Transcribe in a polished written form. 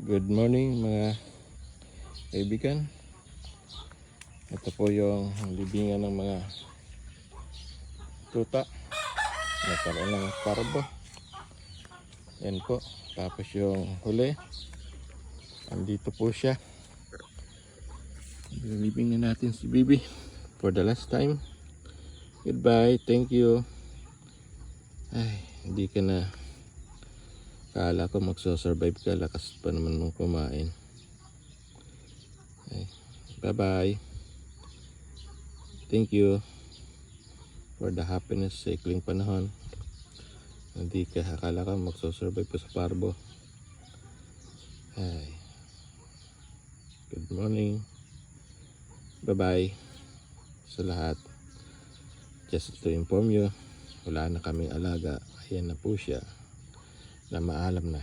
Good morning mga kaibigan. Ito po yung libingan ng mga tuta. Nagkaroon ng parbo. Yan po. Tapos yung huli, andito po siya. Libingan natin si Bibi for the last time. Goodbye, thank you. Ay, hindi ka na. Kala ko magso-survive ka, lakas pa naman mong kumain. Ay, bye-bye. Thank you for the happiness sa ikling panahon. Hindi ka, akala ka magso-survive pa sa parbo. Ay, good morning. Bye-bye sa lahat. Just to inform you, wala na kaming alaga. Ayan na po siya na maalam na.